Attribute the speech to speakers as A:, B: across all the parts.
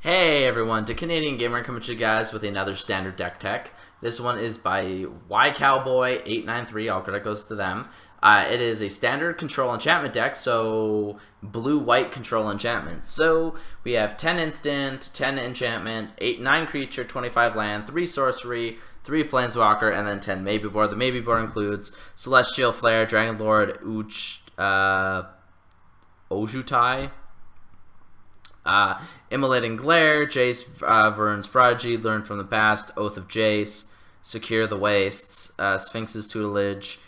A: Hey everyone, the Canadian Gamer coming to you guys with another standard deck tech. This one is by YCowboy893, all credit goes to them. It is a standard control enchantment deck, so blue-white control enchantments. So we have 10 instant, 10 enchantment, 9 creature, 25 land, 3 sorcery, 3 planeswalker, and then 10 maybe board. The maybe board includes Celestial Flare, Dragon Lord, Ojutai, Immolating Glare, Jace, Vern's Prodigy, Learn from the Past, Oath of Jace, Secure the Wastes, Sphinx's Tutelage,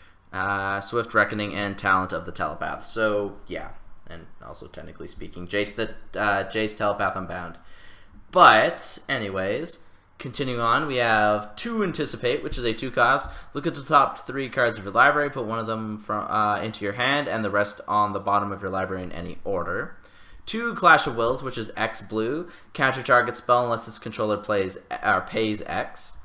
A: Swift Reckoning, and Talent of the Telepath. So, yeah, and also technically speaking, Jace Telepath Unbound. But, anyways, continuing on, we have 2 Anticipate, which is a 2-cost. Look at the top 3 cards of your library, put one of them into your hand, and the rest on the bottom of your library in any order. 2 Clash of Wills, which is X blue. Counter target spell unless its controller pays X.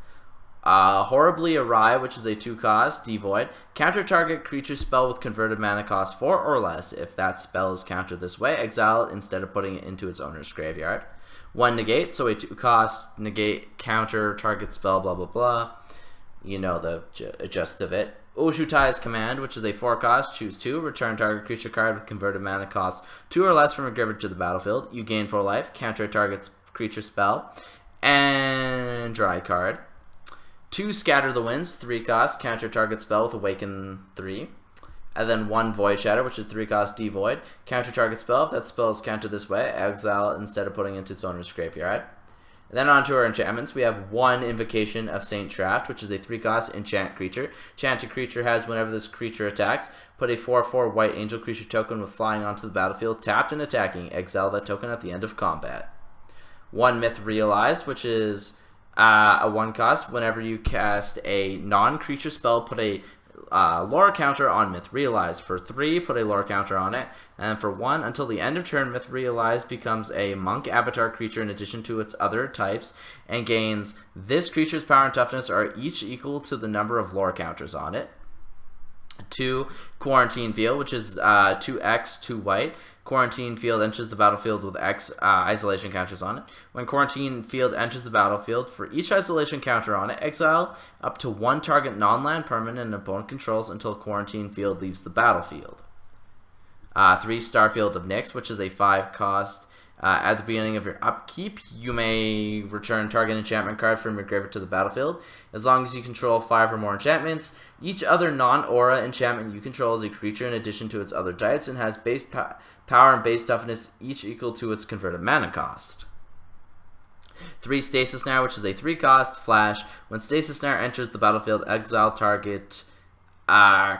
A: Horribly Awry, which is a 2-cost, devoid. Counter target creature spell with converted mana cost 4 or less. If that spell is countered this way, exile it instead of putting it into its owner's graveyard. 1 Negate, so a 2-cost negate counter target spell, blah blah blah. You know the gist of it. Ojutai's Command, which is a 4-cost, choose 2, return target creature card with converted mana cost 2 or less from your graveyard to the battlefield. You gain 4 life, counter target's creature spell, and draw a card. 2 Scatter the Winds, 3-cost, counter target spell with Awaken 3. And then 1 Void Shatter, which is 3-cost, devoid. Counter target spell, if that spell is countered this way, exile it instead of putting it into its owner's graveyard. And then on to our enchantments, we have 1 Invocation of Saint Traft, which is a 3-cost enchant creature. Enchanted creature has, whenever this creature attacks, put a 4/4 white angel creature token with flying onto the battlefield, tapped and attacking. Exile that token at the end of combat. 1 Myth Realized, which is a 1-cost. Whenever you cast a non-creature spell, put a lore counter on Myth Realized. For 3, put a lore counter on it. And for 1, until the end of turn, Myth Realized becomes a monk avatar creature in addition to its other types, and gains this creature's power and toughness are each equal to the number of lore counters on it. 2 Quarantine Field, which is 2x, 2 white. Quarantine Field enters the battlefield with X isolation counters on it. When Quarantine Field enters the battlefield, for each isolation counter on it, exile up to 1 target non-land permanent an opponent controls until Quarantine Field leaves the battlefield. 3 Starfield of Nyx, which is a 5-cost. At the beginning of your upkeep, you may return target enchantment card from your graveyard to the battlefield. As long as you control 5 or more enchantments, each other non-aura enchantment you control is a creature in addition to its other types and has base power and base toughness each equal to its converted mana cost. 3 Stasis Snare, which is a 3-cost flash. When Stasis Snare enters the battlefield, exile target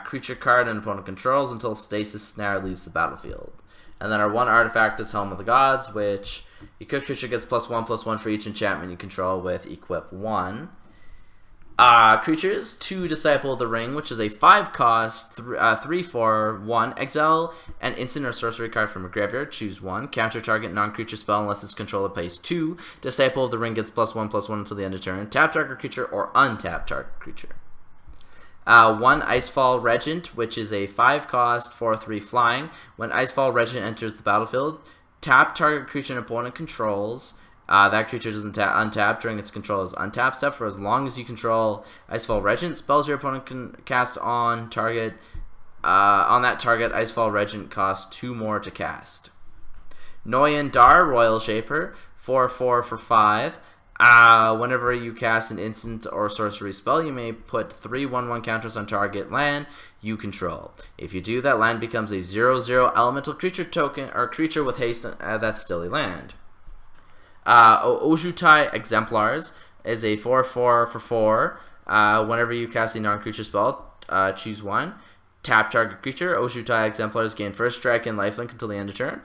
A: creature card an opponent controls until Stasis Snare leaves the battlefield. And then our 1 artifact is Helm of the Gods, which equipped creature gets +1/+1 for each enchantment you control with equip 1. Creatures, 2 Disciple of the Ring, which is a 5-cost, 3/4/1. Exile an instant or sorcery card from a graveyard, choose 1. Counter target non-creature spell unless its controller pays 2. Disciple of the Ring gets +1/+1 until the end of turn. Tap target creature or untap target creature. 1 Icefall Regent, which is a 5-cost, 4/3 flying. When Icefall Regent enters the battlefield, tap target creature an opponent controls. That creature doesn't untap during its controller's untap step for as long as you control Icefall Regent. Spells your opponent can cast on target on that target, Icefall Regent costs 2 more to cast. Noyan Dar, Royal Shaper, 4/4 for 5. Whenever you cast an instant or sorcery spell, you may put 3 1/1 counters on target land you control. If you do, that land becomes a 0/0 elemental creature token or creature with haste that's still a land. Ojutai Exemplars is a 4/4 for 4. Whenever you cast a non-creature spell, choose 1. Tap target creature. Ojutai Exemplars gain first strike and lifelink until the end of turn.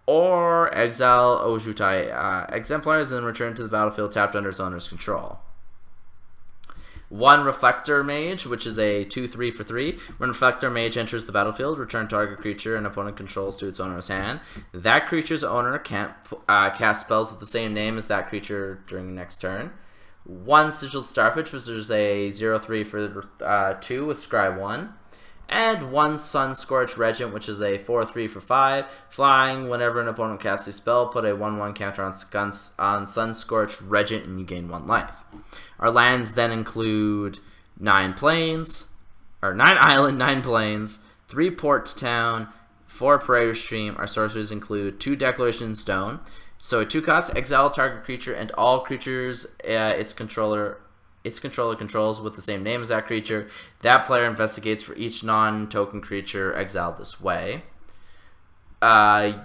A: Or exile Ojutai Exemplars and then return to the battlefield tapped under its owner's control. 1 Reflector Mage, which is a 2/3 for 3. When Reflector Mage enters the battlefield, return target creature an opponent controls to its owner's hand. That creature's owner can't cast spells with the same name as that creature during the next turn. 1 Sigiled Starfish, which is a 0/3 for 2 with Scry 1. And 1 Sun-Scorched Regent, which is a 4/3 for 5. Flying, whenever an opponent casts a spell, put a 1/1 counter on Sun-Scorched Regent and you gain 1 life. Our lands then include 9 plains, or 9 island, 9 plains, 3 port town, 4 Prairie Stream. Our sorceries include 2 Declaration Stone. So a 2-cost, exile target creature and all creatures its controller controls with the same name as that creature. That player investigates for each non-token creature exiled this way. Ujin,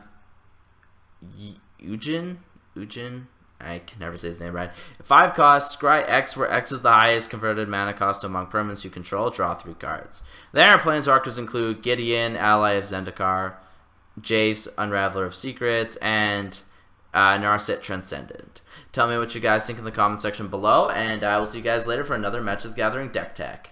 A: I can never say his name right. 5 costs, scry X, where X is the highest converted mana cost among permanents you control. Draw 3 cards. Then our planeswalkers include Gideon, Ally of Zendikar, Jace, Unraveler of Secrets, and Narset Transcendent. Tell me what you guys think in the comment section below, and I will see you guys later for another Magic the Gathering deck tech.